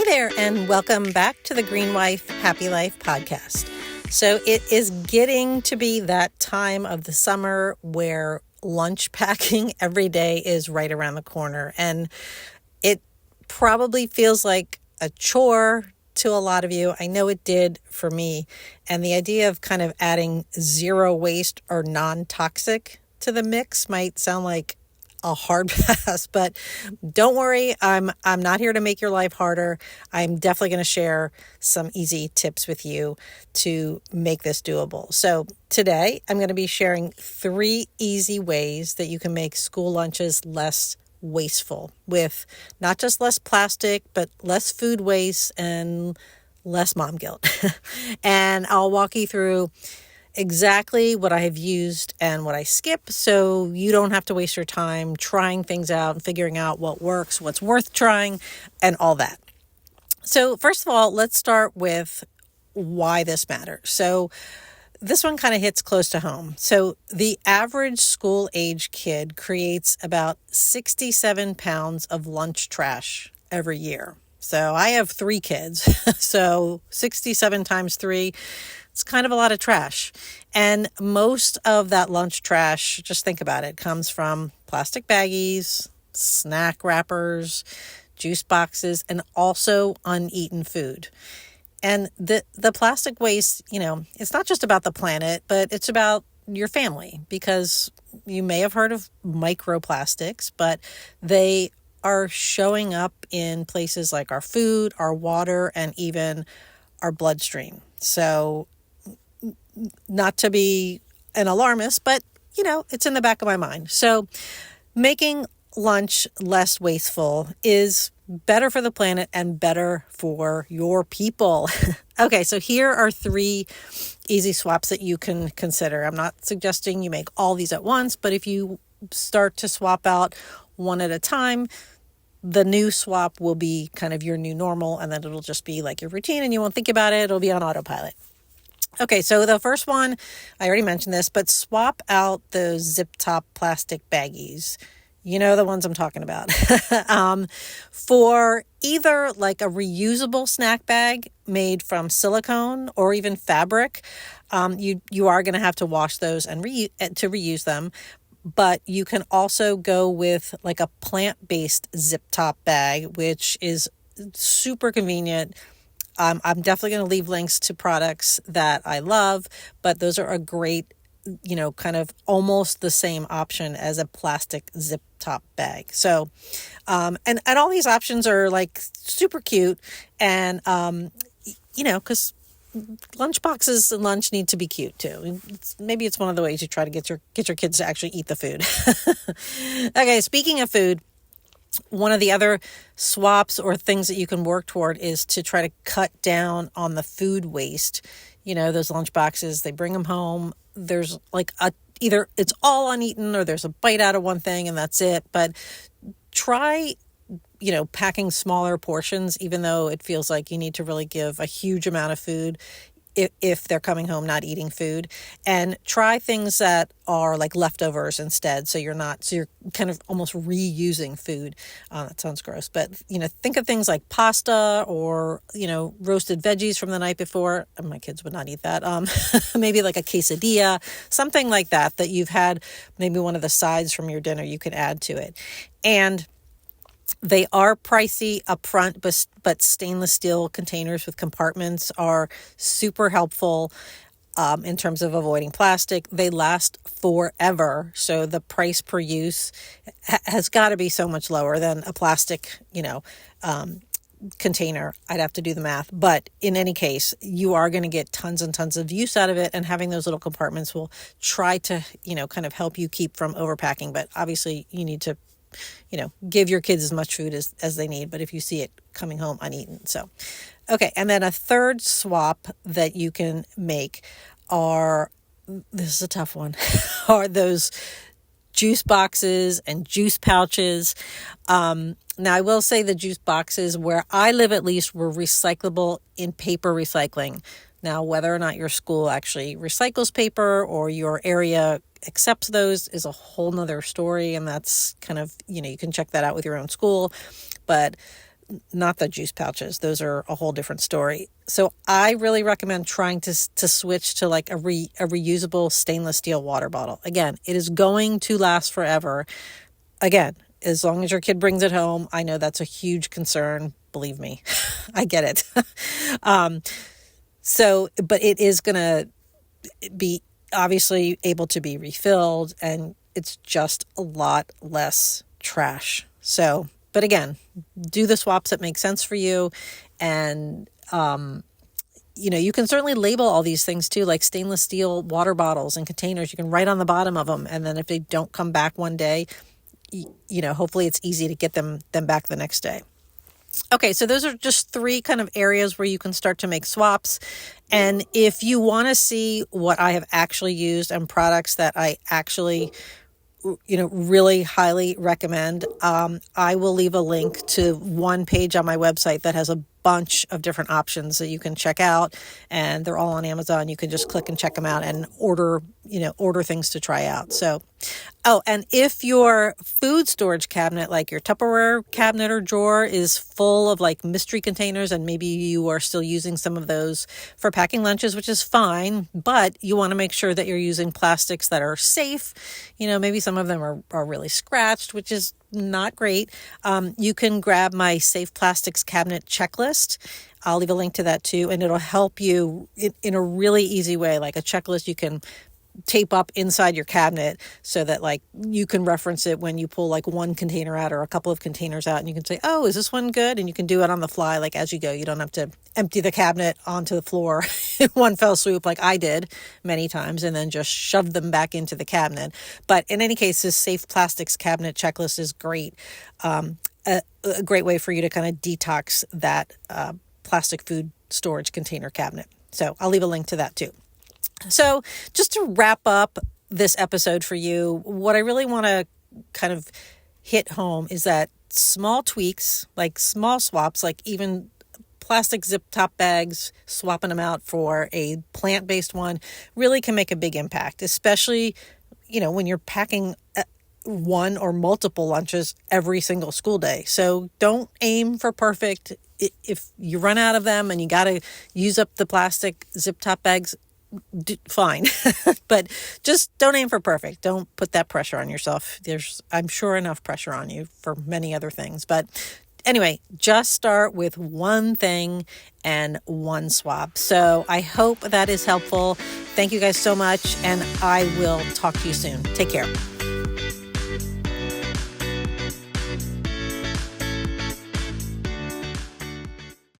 Hey there, and welcome back to the Green Wife Happy Life podcast. So it is getting to be that time of the summer where lunch packing every day is right around the corner. And it probably feels like a chore to a lot of you. I know it did for me. And the idea of kind of adding zero waste or non-toxic to the mix might sound like a hard pass, but don't worry, I'm not here to make your life harder. I'm definitely going to share some easy tips with you to make this doable. So today I'm going to be sharing 3 easy ways that you can make school lunches less wasteful, with not just less plastic, but less food waste and less mom guilt. And I'll walk you through exactly what I have used and what I skip, so you don't have to waste your time trying things out and figuring out what works, what's worth trying, and all that. So first of all, let's start with why this matters. So this one kind of hits close to home. So the average school age kid creates about 67 pounds of lunch trash every year. So I have 3 kids, so 67 times 3, it's kind of a lot of trash. And most of that lunch trash, just think about it, comes from plastic baggies, snack wrappers, juice boxes, and also uneaten food. And the plastic waste, it's not just about the planet, but it's about your family, because you may have heard of microplastics, but they are showing up in places like our food, our water, and even our bloodstream. So not to be an alarmist, but it's in the back of my mind. So making lunch less wasteful is better for the planet and better for your people. Okay, so here are 3 easy swaps that you can consider. I'm not suggesting you make all these at once, but if you start to swap out one at a time, the new swap will be kind of your new normal, and then it'll just be like your routine and you won't think about it. It'll be on autopilot. Okay, so the first one, I already mentioned this, but swap out those zip top plastic baggies. You know the ones I'm talking about. For either like a reusable snack bag made from silicone or even fabric, you are going to have to wash those and to reuse them. But you can also go with like a plant-based zip top bag, which is super convenient. I'm definitely going to leave links to products that I love, but those are a great, kind of almost the same option as a plastic zip top bag. So, and all these options are like super cute, and, because lunch boxes and lunch need to be cute too. Maybe it's one of the ways you try to get your kids to actually eat the food. Okay, speaking of food, one of the other swaps or things that you can work toward is to try to cut down on the food waste. Those lunch boxes, they bring them home. There's like either it's all uneaten or there's a bite out of one thing and that's it. But try, packing smaller portions, even though it feels like you need to really give a huge amount of food if they're coming home not eating food, and try things that are like leftovers instead. So you're kind of almost reusing food. That sounds gross, but think of things like pasta or, roasted veggies from the night before. My kids would not eat that. Maybe like a quesadilla, something like that you've had, maybe one of the sides from your dinner you could add to it. And they are pricey up front, but stainless steel containers with compartments are super helpful in terms of avoiding plastic. They last forever, so the price per use has got to be so much lower than a plastic, container. I'd have to do the math, but in any case, you are going to get tons and tons of use out of it, and having those little compartments will try to, kind of help you keep from overpacking. But obviously, you need to give your kids as much food as they need, but if you see it coming home uneaten. So, okay. And then a third swap that you can make this is a tough one, are those juice boxes and juice pouches. Now I will say the juice boxes where I live, at least, were recyclable in paper recycling. Now, whether or not your school actually recycles paper or your area accepts those is a whole nother story. And that's kind of, you can check that out with your own school. But not the juice pouches. Those are a whole different story. So I really recommend trying to switch to like a reusable stainless steel water bottle. Again, it is going to last forever. Again, as long as your kid brings it home. I know that's a huge concern. Believe me, I get it. But it is going to be obviously able to be refilled, and it's just a lot less trash. So, but again, do the swaps that make sense for you. And, you can certainly label all these things too, like stainless steel water bottles and containers. You can write on the bottom of them. And then if they don't come back one day, hopefully it's easy to get them back the next day. Okay, so those are just 3 kind of areas where you can start to make swaps. And if you want to see what I have actually used and products that I actually, really highly recommend, I will leave a link to one page on my website that has a bunch of different options that you can check out, and they're all on Amazon. You can just click and check them out and order things to try out. So, and if your food storage cabinet, like your Tupperware cabinet or drawer, is full of like mystery containers, and maybe you are still using some of those for packing lunches, which is fine, but you want to make sure that you're using plastics that are safe. Maybe some of them are really scratched, which is not great. You can grab my Safe Plastics Cabinet checklist. I'll leave a link to that too, and it'll help you in a really easy way, like a checklist you can tape up inside your cabinet so that like you can reference it when you pull like one container out or a couple of containers out, and you can say, oh, is this one good? And you can do it on the fly, like as you go. You don't have to empty the cabinet onto the floor in one fell swoop like I did many times and then just shove them back into the cabinet. But in any case, this Safe Plastics Cabinet checklist is great. A great way for you to kind of detox that plastic food storage container cabinet. So I'll leave a link to that too. So just to wrap up this episode for you, what I really want to kind of hit home is that small tweaks, like small swaps, like even plastic zip top bags, swapping them out for a plant-based one, really can make a big impact, especially, when you're packing one or multiple lunches every single school day. So don't aim for perfect. If you run out of them and you got to use up the plastic zip top bags, fine. But just don't aim for perfect. Don't put that pressure on yourself. There's, I'm sure, enough pressure on you for many other things. But anyway, just start with one thing and one swap. So I hope that is helpful. Thank you guys so much, and I will talk to you soon. Take care.